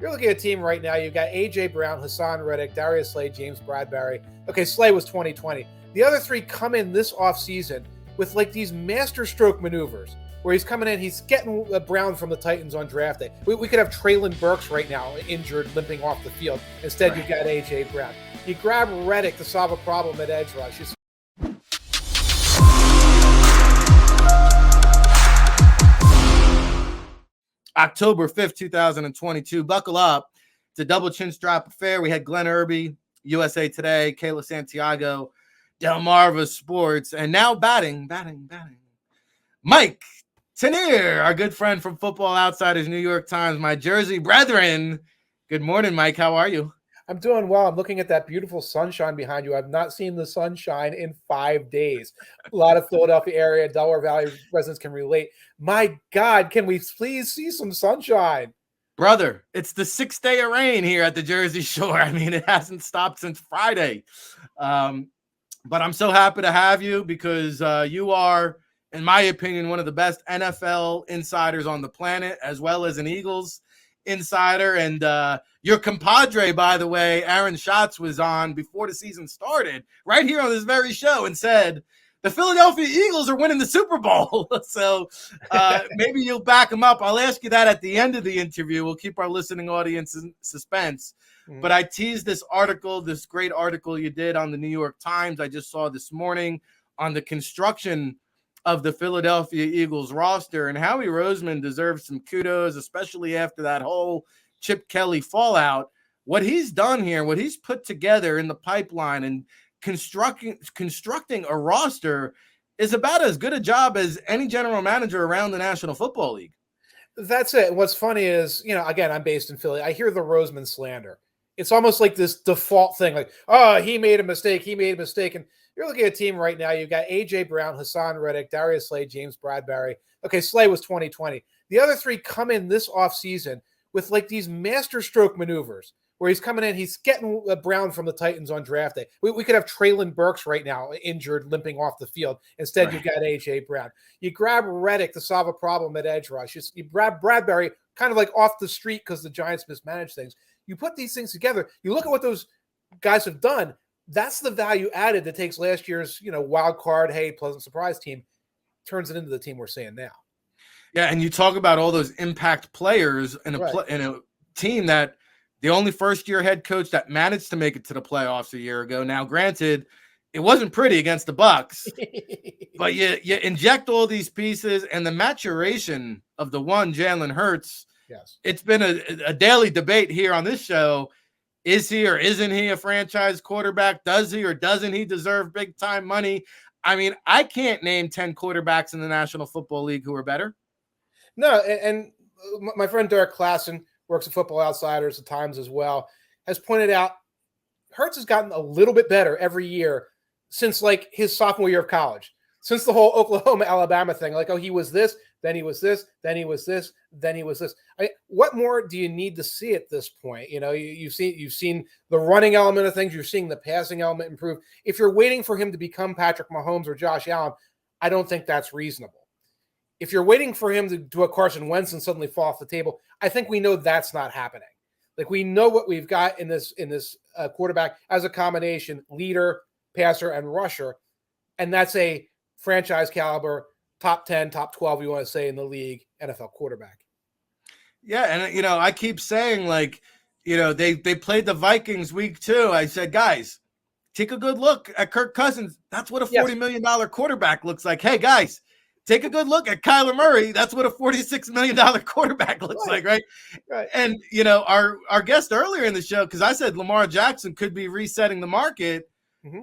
You're looking at a team right now. You've got A.J. Brown, Haason Reddick, Darius Slay, James Bradbury. Okay, Slay was 2020. The other three come in this offseason with like these master stroke maneuvers where he's coming in, he's getting Brown from the Titans on draft day. We could have Traylon Burks right now injured, limping off the field. Instead, You've got A.J. Brown. You grab Reddick to solve a problem at edge rush. October 5th, 2022. Buckle up. It's a double chin strap affair. We had Glenn Irby, USA Today, Kayla Santiago, Delmarva Sports, and now batting. Mike Tanier, our good friend from Football Outsiders, New York Times, my Jersey brethren. Good morning, Mike. How are you? I'm doing well. I'm looking at that beautiful sunshine behind you. I've not seen the sunshine in 5 days. A lot of Philadelphia area, Delaware Valley residents can relate. My God, can we please see some sunshine? Brother, it's the 6th day of rain here at the Jersey Shore. I mean, it hasn't stopped since Friday. But I'm so happy to have you because you are, in my opinion, one of the best NFL insiders on the planet, as well as an Eagles insider. And your compadre, by the way, Aaron Schatz, was on before the season started right here on this very show and said the Philadelphia Eagles are winning the Super Bowl. So maybe you'll back him up. I'll ask you that at the end of the interview. We'll keep our listening audience in suspense. But I teased this article, this great article you did on the New York Times I just saw this morning on the construction of the Philadelphia Eagles roster. And Howie Roseman deserves some kudos, especially after that whole Chip Kelly fallout. What he's done here, what he's put together in the pipeline and constructing a roster is about as good a job as any general manager around the National Football League. That's it. What's funny is, again, I'm based in Philly. I hear the Roseman slander. It's almost like this default thing, like, oh, he made a mistake. And you're looking at a team right now. You've got A.J. Brown, Haason Reddick, Darius Slay, James Bradbury. Okay, Slay was 2020. The other three come in this offseason with like these master stroke maneuvers where he's coming in, he's getting Brown from the Titans on draft day. We could have Traylon Burks right now injured, limping off the field. Instead, You've got A.J. Brown. You grab Reddick to solve a problem at edge rush. You grab Bradbury kind of like off the street because the Giants mismanaged things. You put these things together. You look at what those guys have done. That's the value added that takes last year's, wild card, hey, pleasant surprise team, turns it into the team we're seeing now. Yeah, and you talk about all those impact players in a team that the only first-year head coach that managed to make it to the playoffs a year ago. Now, granted, it wasn't pretty against the Bucs, but you inject all these pieces and the maturation of the one Jalen Hurts. Yes, it's been a daily debate here on this show. Is he or isn't he a franchise quarterback? Does he or doesn't he deserve big-time money? I mean, I can't name 10 quarterbacks in the National Football League who are better. No, and my friend Derek Klassen works at Football Outsiders at times as well, has pointed out Hurts has gotten a little bit better every year since like his sophomore year of college, since the whole Oklahoma-Alabama thing. Like, oh, he was this, then he was this, then he was this, then he was this. What more do you need to see at this point? You've seen the running element of things. You're seeing the passing element improve. If you're waiting for him to become Patrick Mahomes or Josh Allen, I don't think that's reasonable. If you're waiting for him to do a Carson Wentz and suddenly fall off the table, I think we know that's not happening. Like, we know what we've got in this quarterback as a combination leader, passer, and rusher, and that's a franchise caliber, top 10, top 12, you want to say, in the league, NFL quarterback. Yeah, and, I keep saying, like, they played the Vikings week 2. I said, guys, take a good look at Kirk Cousins. That's what a $40 million quarterback looks like. Hey, guys, take a good look at Kyler Murray. That's what a $46 million quarterback looks like, right? And, our guest earlier in the show, because I said Lamar Jackson could be resetting the market,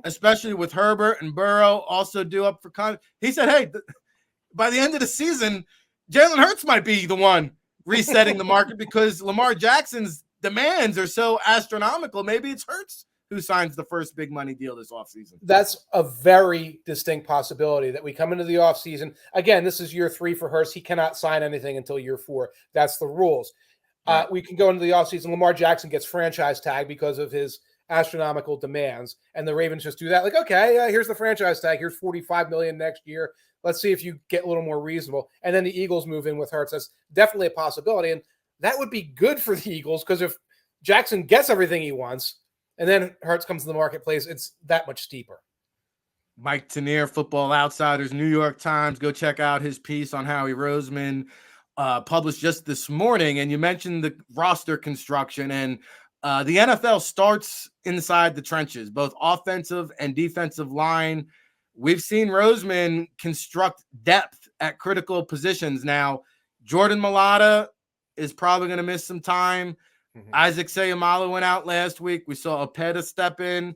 especially with Herbert and Burrow also due up for he said, hey, by the end of the season, Jalen Hurts might be the one resetting the market because Lamar Jackson's demands are so astronomical. Maybe it's Hurts who signs the first big money deal this offseason. That's a very distinct possibility that we come into the offseason. Again, this is year 3 for Hurts. He cannot sign anything until year 4. That's the rules. We can go into the offseason. Lamar Jackson gets franchise tag because of his astronomical demands, and the Ravens just do that. Like, okay, here's the franchise tag. Here's $45 million next year. Let's see if you get a little more reasonable. And then the Eagles move in with Hurts. That's definitely a possibility. And that would be good for the Eagles, because if Jackson gets everything he wants and then Hurts comes to the marketplace, it's that much steeper. Mike Tanier, Football Outsiders, New York Times. Go check out his piece on Howie Roseman, published just this morning. And you mentioned the roster construction, and the NFL starts inside the trenches, both offensive and defensive line. We've seen Roseman construct depth at critical positions. Now, Jordan Mailata is probably going to miss some time. Isaac Seumalo went out last week. We saw Opeta step in.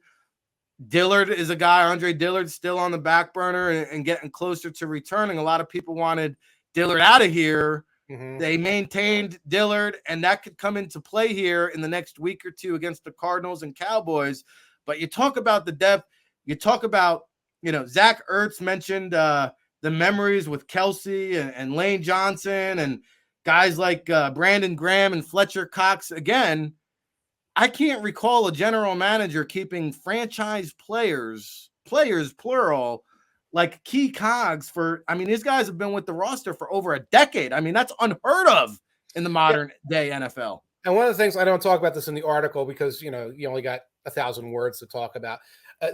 Dillard is a guy, Andre Dillard, still on the back burner and getting closer to returning. A lot of people wanted Dillard out of here. They maintained Dillard, and that could come into play here in the next week or two against the Cardinals and Cowboys. But you talk about the depth. You talk about, Zach Ertz mentioned the memories with Kelsey and Lane Johnson and guys like Brandon Graham and Fletcher Cox. Again, I can't recall a general manager keeping franchise players plural, like key cogs for, these guys have been with the roster for over a decade. That's unheard of in the modern day NFL. And one of the things, I don't talk about this in the article because, you only got 1,000 words to talk about.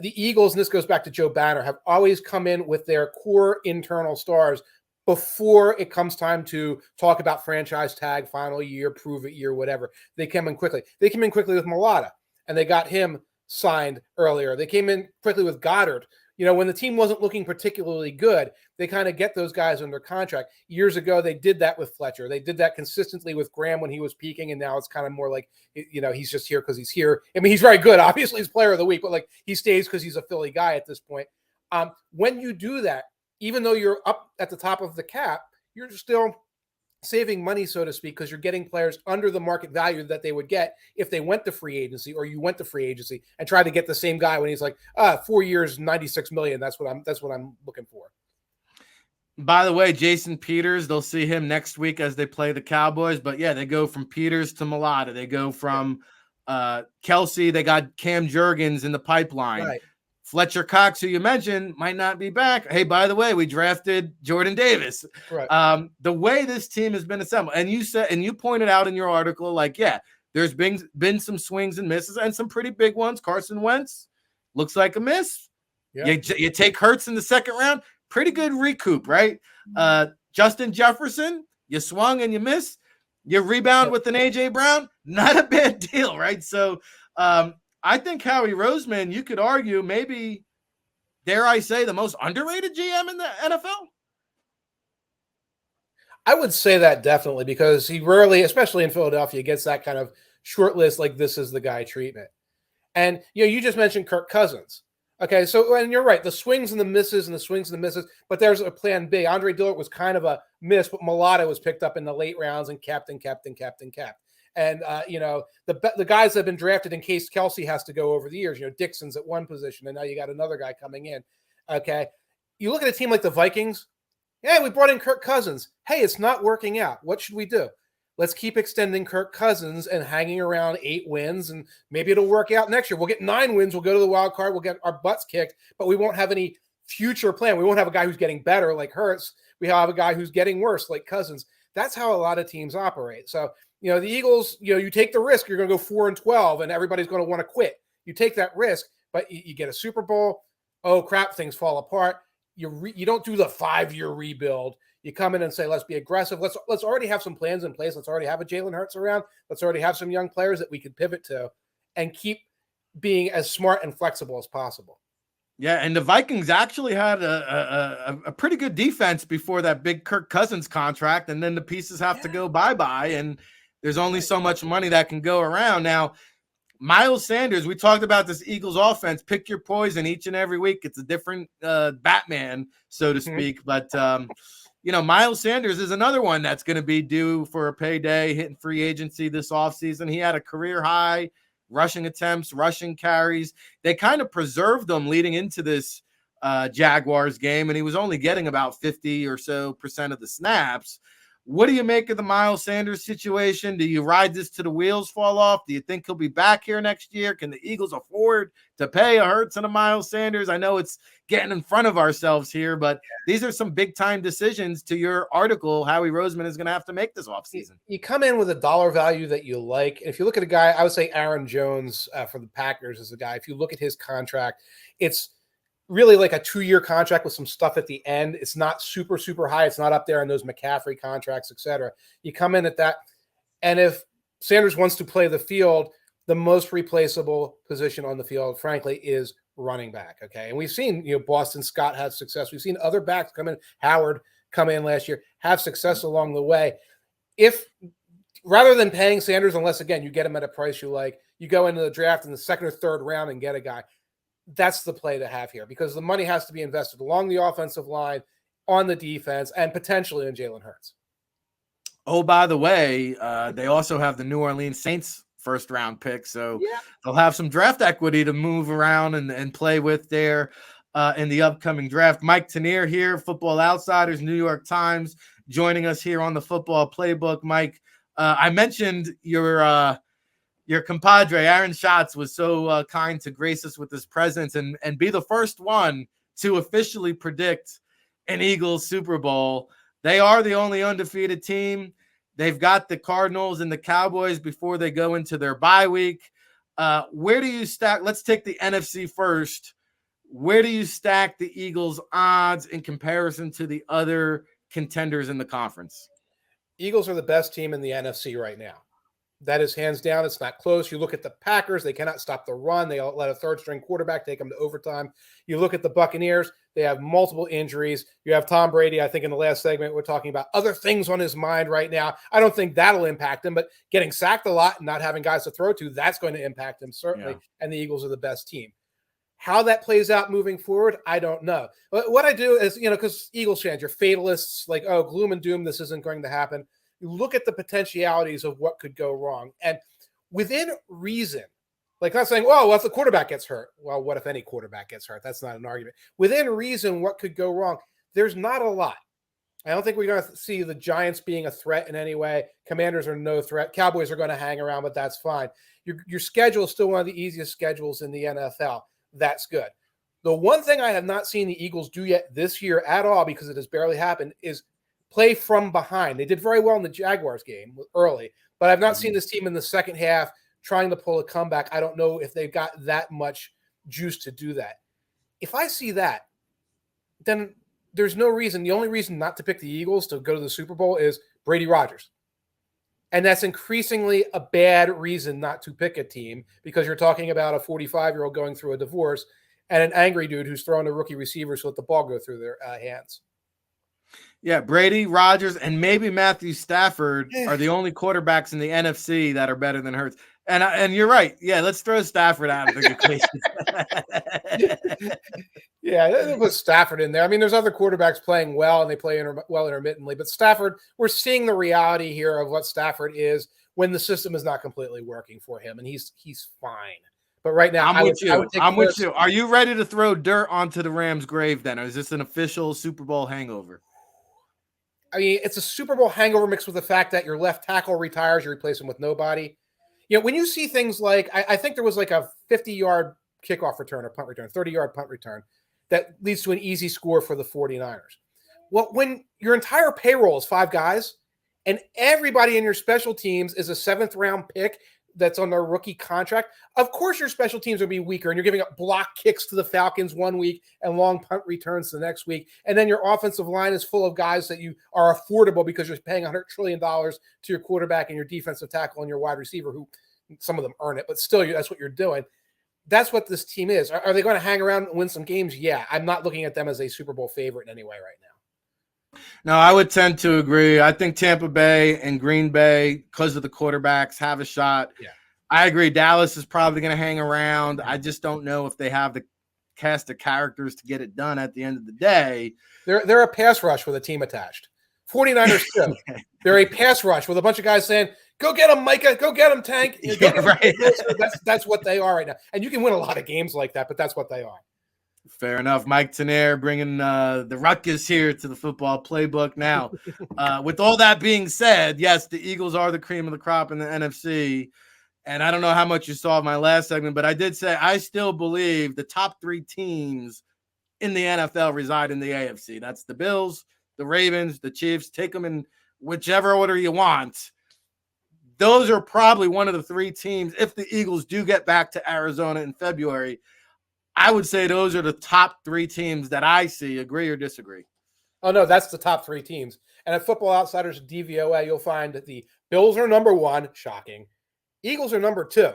The Eagles, and this goes back to Joe Banner, have always come in with their core internal stars before it comes time to talk about franchise tag, final year, prove it year, whatever. They came in quickly. They came in quickly with Mailata, and they got him signed earlier. They came in quickly with Goddard. When the team wasn't looking particularly good, they kind of get those guys under contract. Years ago, they did that with Fletcher. They did that consistently with Graham when he was peaking, and now it's kind of more like, he's just here because he's here. He's very good. Obviously, he's player of the week, but he stays because he's a Philly guy at this point. When you do that, even though you're up at the top of the cap, you're still saving money, so to speak, because you're getting players under the market value that they would get if they went to free agency, or you went to free agency and tried to get the same guy when he's like 4 years, $96 million. That's what I'm looking for. By the way, Jason Peters, they'll see him next week as they play the Cowboys. But yeah, they go from Peters to Mailata. They go from Kelsey. They got Cam Jurgens in the pipeline. Right. Fletcher Cox, who you mentioned, might not be back. Hey, by the way, we drafted Jordan Davis. Right. The way this team has been assembled, and you pointed out in your article, there's been some swings and misses and some pretty big ones. Carson Wentz looks like a miss. Yeah. You take Hurts in the second round, pretty good recoup, right? Justin Jefferson, you swung and you missed. You rebound with an A.J. Brown, not a bad deal, right? So, I think Howie Roseman, you could argue, maybe, dare I say, the most underrated GM in the NFL? I would say that definitely, because he rarely, especially in Philadelphia, gets that kind of short list, like this is the guy treatment. And, you just mentioned Kirk Cousins. Okay, so, and you're right, the swings and the misses, but there's a plan B. Andre Dillard was kind of a miss, but Mailata was picked up in the late rounds and kept. And, the guys that have been drafted in case Kelsey has to go over the years, Dixon's at one position, and now you got another guy coming in. Okay. You look at a team like the Vikings. Yeah, we brought in Kirk Cousins. Hey, it's not working out. What should we do? Let's keep extending Kirk Cousins and hanging around 8 wins, and maybe it'll work out next year. We'll get 9 wins. We'll go to the wild card. We'll get our butts kicked, but we won't have any future plan. We won't have a guy who's getting better like Hurts. We have a guy who's getting worse like Cousins. That's how a lot of teams operate. So, the Eagles, you take the risk. You're going to go 4-12, and everybody's going to want to quit. You take that risk, but you get a Super Bowl. Oh, crap, things fall apart. You don't do the 5-year rebuild. You come in and say, let's be aggressive. Let's already have some plans in place. Let's already have a Jalen Hurts around. Let's already have some young players that we could pivot to and keep being as smart and flexible as possible. Yeah, and the Vikings actually had a pretty good defense before that big Kirk Cousins contract, and then the pieces have to go bye-bye, and there's only so much money that can go around. Now, Miles Sanders, we talked about this Eagles offense. Pick your poison each and every week. It's a different Batman, so to speak. But, Miles Sanders is another one that's going to be due for a payday, hitting free agency this offseason. He had a career high rushing attempts, rushing carries. They kind of preserved them leading into this Jaguars game, and he was only getting about 50% or so of the snaps. What do you make of the Miles Sanders situation? Do you ride this till the wheels fall off? Do you think he'll be back here next year? Can the Eagles afford to pay a Hurts and a Miles Sanders? I know it's getting in front of ourselves here, but these are some big-time decisions to your article Howie Roseman is going to have to make this offseason. You come in with a dollar value that you like. If you look at a guy, I would say Aaron Jones for the Packers is a guy. If you look at his contract, it's really like a 2-year contract with some stuff at the end. It's not super, super high. It's not up there in those McCaffrey contracts, et cetera. You come in at that. And if Sanders wants to play the field, the most replaceable position on the field, frankly, is running back. Okay. And we've seen, Boston Scott have success. We've seen other backs come in. Howard come in last year, have success along the way. If rather than paying Sanders, unless again, you get him at a price you like, you go into the draft in the second or third round and get a guy. That's the play to have here because the money has to be invested along the offensive line, on the defense, and potentially in Jalen Hurts. Oh, by the way, they also have the New Orleans Saints first-round pick, so they'll have some draft equity to move around and play with there in the upcoming draft. Mike Tanier here, Football Outsiders, New York Times, joining us here on the Football Playbook. Mike, I mentioned your compadre, Aaron Schatz, was so kind to grace us with his presence and be the first one to officially predict an Eagles Super Bowl. They are the only undefeated team. They've got the Cardinals and the Cowboys before they go into their bye week. Where do you stack? Let's take the NFC first. Where do you stack the Eagles' odds in comparison to the other contenders in the conference? Eagles are the best team in the NFC right now. That is hands down. It's not close. You look at the Packers, they cannot stop the run. They let a third-string quarterback take them to overtime. You look at the Buccaneers, they have multiple injuries. You have Tom Brady, I think in the last segment, we're talking about other things on his mind right now. I don't think that'll impact him, but getting sacked a lot and not having guys to throw to, that's going to impact him, certainly. Yeah. And the Eagles are the best team. How that plays out moving forward, I don't know. But what I do is, because Eagles fans, you're fatalists, like, oh, gloom and doom, this isn't going to happen. You look at the potentialities of what could go wrong. And within reason, like not saying, well, if the quarterback gets hurt, well, what if any quarterback gets hurt? That's not an argument. Within reason, what could go wrong? There's not a lot. I don't think we're going to see the Giants being a threat in any way. Commanders are no threat. Cowboys are going to hang around, but that's fine. Your schedule is still one of the easiest schedules in the NFL. That's good. The one thing I have not seen the Eagles do yet this year at all, because it has barely happened, is play from behind. They did very well in the Jaguars game early, but I've not seen this team in the second half trying to pull a comeback. I don't know if they've got that much juice to do that. If I see that, then there's no reason. The only reason not to pick the Eagles to go to the Super Bowl is Brady Rodgers. And that's increasingly a bad reason not to pick a team because you're talking about a 45-year-old going through a divorce and an angry dude who's throwing a rookie receiver to let the ball go through their hands. Yeah, Brady, Rodgers, and maybe Matthew Stafford are the only quarterbacks in the NFC that are better than Hurts. And you're right. Yeah, let's throw Stafford out of the equation. Yeah, put Stafford in there. I mean, there's other quarterbacks playing well, and they play well intermittently. But Stafford, we're seeing the reality here of what Stafford is when the system is not completely working for him, and he's fine. But right now, I'm with you. Are you ready to throw dirt onto the Rams' grave then? Or is this an official Super Bowl hangover? I mean, it's a Super Bowl hangover mixed with the fact that your left tackle retires, you replace him with nobody. When you see things like, I think there was like a 50-yard kickoff return or punt return, 30-yard punt return that leads to an easy score for the 49ers. Well, when your entire payroll is 5 guys and everybody in your special teams is a 7th-round pick that's on their rookie contract, of course your special teams will be weaker, and you're giving up block kicks to the Falcons one week and long punt returns the next week. And then your offensive line is full of guys that you are affordable because you're paying $100 trillion to your quarterback and your defensive tackle and your wide receiver, who some of them earn it, but still that's what you're doing. That's what this team is. Are they going to hang around and win some games? Yeah. I'm not looking at them as a Super Bowl favorite in any way right now. No, I would tend to agree. I think Tampa Bay and Green Bay, because of the quarterbacks, have a shot. Yeah. I agree. Dallas is probably going to hang around. I just don't know if they have the cast of characters to get it done at the end of the day. They're a pass rush with a team attached. 49ers too. They're a pass rush with a bunch of guys saying, go get him, Micah. Go get him, Tank. Yeah, right. That's what they are right now. And you can win a lot of games like that, but that's what they are. Fair enough. Mike Tanier bringing the ruckus here to the football playbook. Now, with all that being said, yes, the Eagles are the cream of the crop in the NFC. And I don't know how much you saw of my last segment, but I did say I still believe the top 3 teams in the NFL reside in the AFC. That's the Bills, the Ravens, the Chiefs. Take them in whichever order you want. Those are probably one of the 3 teams. If the Eagles do get back to Arizona in February, I would say those are the top 3 teams that I see. Agree or disagree? Oh, no, that's the top 3 teams. And at Football Outsiders DVOA, you'll find that the Bills are number 1, shocking. Eagles are number 2.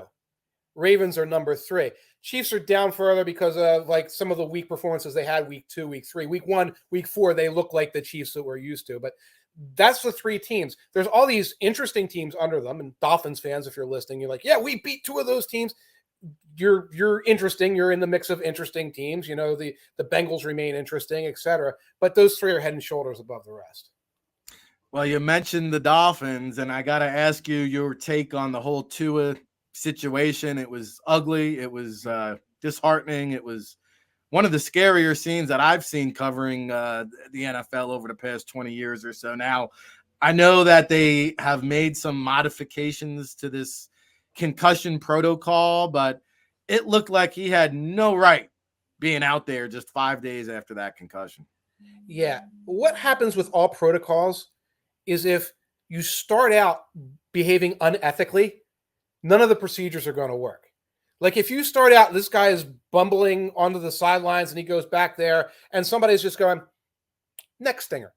Ravens are number 3. Chiefs are down further because of like some of the weak performances they had week 2, week 3. Week 1, week 4, they look like the Chiefs that we're used to. But that's the 3 teams. There's all these interesting teams under them. And Dolphins fans, if you're listening, you're like, yeah, we beat 2 of those teams. You're interesting. You're in the mix of interesting teams. You know, the Bengals remain interesting, etc. But those 3 are head and shoulders above the rest. Well, you mentioned the Dolphins, and I got to ask you your take on the whole Tua situation. It was ugly. It was disheartening. It was one of the scarier scenes that I've seen covering the NFL over the past 20 years or so. Now, I know that they have made some modifications to this concussion protocol, but it looked like he had no right being out there just 5 days after that concussion. Yeah. What happens with all protocols is if you start out behaving unethically, none of the procedures are going to work. Like if you start out, this guy is bumbling onto the sidelines and he goes back there and somebody's just going, neck stinger.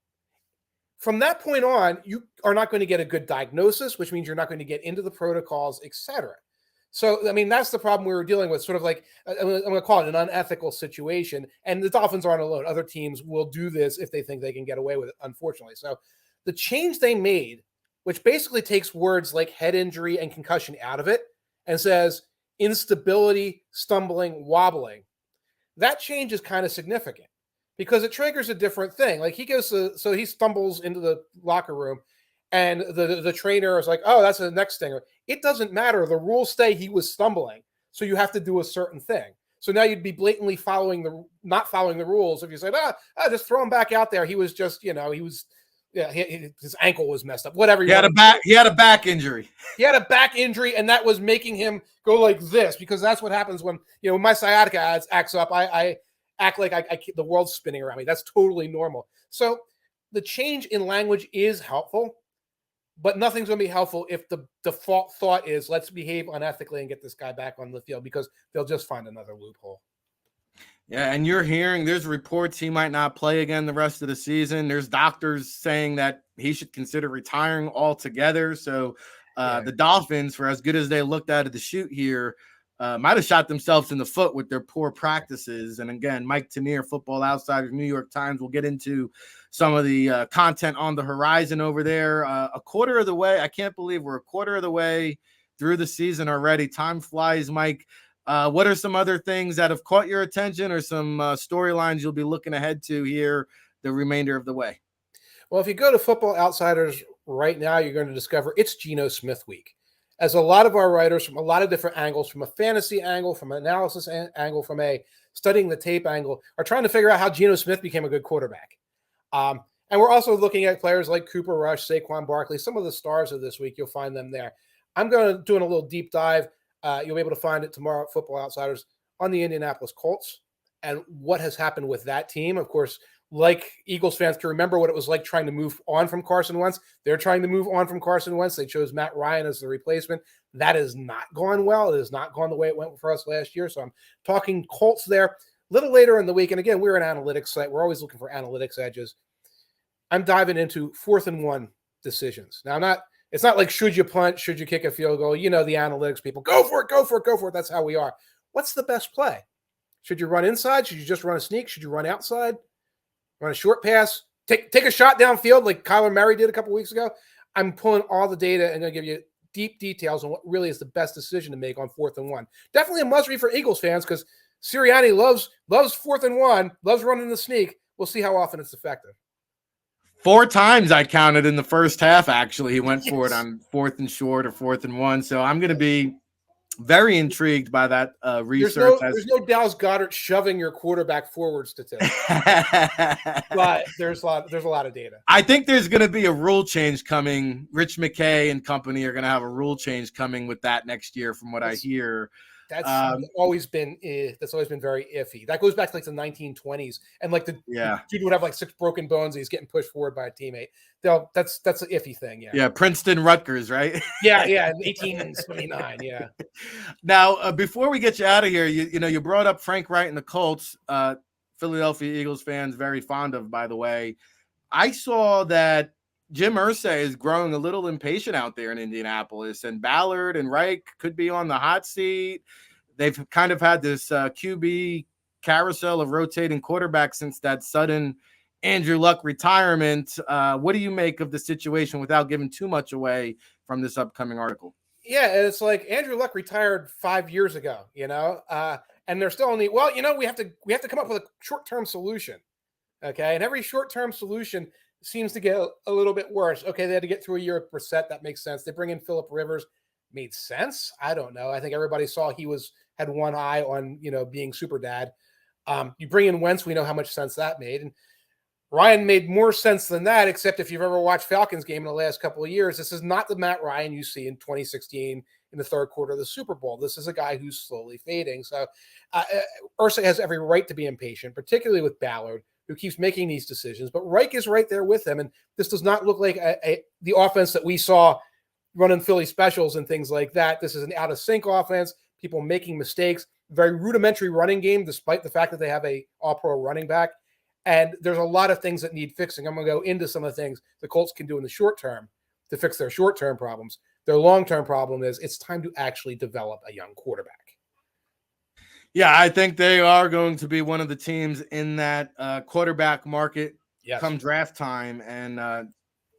From that point on, you are not going to get a good diagnosis, which means you're not going to get into the protocols, etc. So, I mean, that's the problem we were dealing with, sort of like, I'm going to call it an unethical situation. And the Dolphins aren't alone. Other teams will do this if they think they can get away with it, unfortunately. So the change they made, which basically takes words like head injury and concussion out of it and says instability, stumbling, wobbling, that change is kind of significant because it triggers a different thing. Like he stumbles into the locker room and the trainer is like, oh, that's the next thing. It doesn't matter. The rules say he was stumbling. So you have to do a certain thing. So now you'd be blatantly not following the rules if you said, just throw him back out there. He was just, his ankle was messed up. Whatever. He had a back injury. He had a back injury, and that was making him go like this because that's what happens when my sciatica acts up. I act like the world's spinning around me. That's totally normal. So the change in language is helpful, but nothing's going to be helpful if the default thought is let's behave unethically and get this guy back on the field because they'll just find another loophole. Yeah, and you're hearing there's reports he might not play again the rest of the season. There's doctors saying that he should consider retiring altogether. So the Dolphins, for as good as they looked out of the shoot here, might have shot themselves in the foot with their poor practices. And again, Mike Tanier, Football Outsiders, New York Times, will get into some of the content on the horizon over there. A quarter of the way, I can't believe we're a quarter of the way through the season already. Time flies, Mike. What are some other things that have caught your attention or some storylines you'll be looking ahead to here the remainder of the way? Well, if you go to Football Outsiders right now, you're going to discover it's Geno Smith week. As a lot of our writers from a lot of different angles, from a fantasy angle, from an analysis angle, from a studying the tape angle, are trying to figure out how Geno Smith became a good quarterback. And we're also looking at players like Cooper Rush, Saquon Barkley, some of the stars of this week. You'll find them there. I'm going to do a little deep dive. You'll be able to find it tomorrow at Football Outsiders on the Indianapolis Colts and what has happened with that team. Of course, like Eagles fans can remember what it was like trying to move on from Carson Wentz. They're trying to move on from Carson Wentz. They chose Matt Ryan as the replacement. That has not gone well. It has not gone the way it went for us last year. So I'm talking Colts there. A little later in the week, and again, we're an analytics site. We're always looking for analytics edges. I'm diving into 4th and 1 decisions. Now, it's not like should you punt, should you kick a field goal? The analytics people, go for it, go for it, go for it. That's how we are. What's the best play? Should you run inside? Should you just run a sneak? Should you run outside? Run a short pass? Take a shot downfield like Kyler Murray did a couple weeks ago? I'm pulling all the data and going to give you deep details on what really is the best decision to make on 4th and 1. Definitely a must-read for Eagles fans because Sirianni loves 4th and 1, loves running the sneak. We'll see how often it's effective. 4 times I counted in the first half, actually. He went for it on 4th and short or 4th and 1. So I'm going to be Very intrigued by that research. There's no Dallas Goedert shoving your quarterback forward statistic, but there's a lot of data. I think there's going to be a rule change coming. Rich McKay and company are going to have a rule change coming with that next year, from what I hear. That's always been very iffy. That goes back to like the 1920s, and like the dude would have like 6 broken bones and he's getting pushed forward by a teammate. That's an iffy thing. Yeah. Princeton, Rutgers, right? Yeah. 1879. Yeah. Now, before we get you out of here, you brought up Frank Wright and the Colts. Philadelphia Eagles fans very fond of, by the way. I saw that Jim Irsay is growing a little impatient out there in Indianapolis, and Ballard and Reich could be on the hot seat. They've kind of had this QB carousel of rotating quarterbacks since that sudden Andrew Luck retirement. What do you make of the situation without giving too much away from this upcoming article? Yeah, it's like Andrew Luck retired 5 years ago, and they're still only, we have to come up with a short-term solution. Okay. And every short-term solution seems to get a little bit worse. Okay. They had to get through a year of Brissett. That makes sense. They bring in Phillip Rivers. Made sense. I don't know. I think everybody saw he had one eye on, being super dad. You bring in Wentz. We know how much sense that made. And Ryan made more sense than that, except if you've ever watched Falcons game in the last couple of years, this is not the Matt Ryan you see in 2016 in the third quarter of the Super Bowl. This is a guy who's slowly fading. So Irsay has every right to be impatient, particularly with Ballard, who keeps making these decisions. But Reich is right there with him, and this does not look like the offense that we saw running Philly specials and things like that. This is an out-of-sync offense, people making mistakes, very rudimentary running game, despite the fact that they have a all-pro running back. And there's a lot of things that need fixing. I'm going to go into some of the things the Colts can do in the short term to fix their short-term problems. Their long-term problem is it's time to actually develop a young quarterback. Yeah, I think they are going to be one of the teams in that quarterback market come draft time. And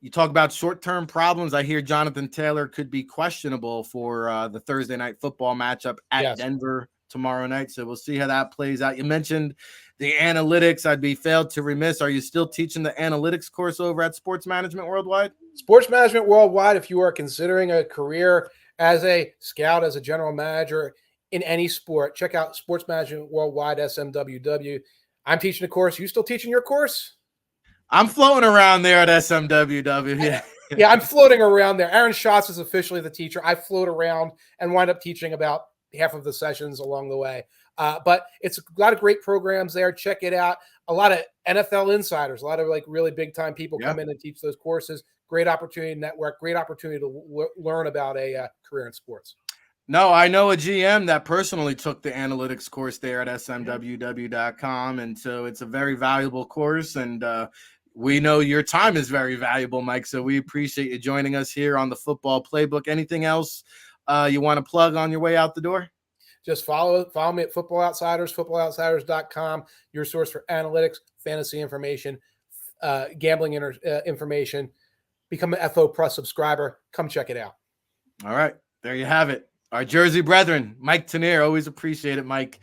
you talk about short-term problems. I hear Jonathan Taylor could be questionable for the Thursday night football matchup at Denver tomorrow night. So we'll see how that plays out. You mentioned the analytics. I'd be failed to remiss. Are you still teaching the analytics course over at Sports Management Worldwide? Sports Management Worldwide, if you are considering a career as a scout, as a general manager in any sport, check out Sports Management Worldwide, SMWW. I'm teaching a course. You still teaching your course? I'm floating around there at SMWW. Yeah. Yeah, I'm floating around there. Aaron Schatz is officially the teacher. I float around and wind up teaching about half of the sessions along the way. But it's a lot of great programs there. Check it out. A lot of NFL insiders, a lot of like really big time people come in and teach those courses. Great opportunity to network, great opportunity to learn about a career in sports. No, I know a GM that personally took the analytics course there at smww.com. And so it's a very valuable course. And we know your time is very valuable, Mike. So we appreciate you joining us here on the Football Playbook. Anything else you want to plug on your way out the door? Just follow me at Football Outsiders, footballoutsiders.com, your source for analytics, fantasy information, gambling information. Become an FO Plus subscriber. Come check it out. All right. There you have it. Our Jersey brethren, Mike Tanier. Always appreciate it, Mike.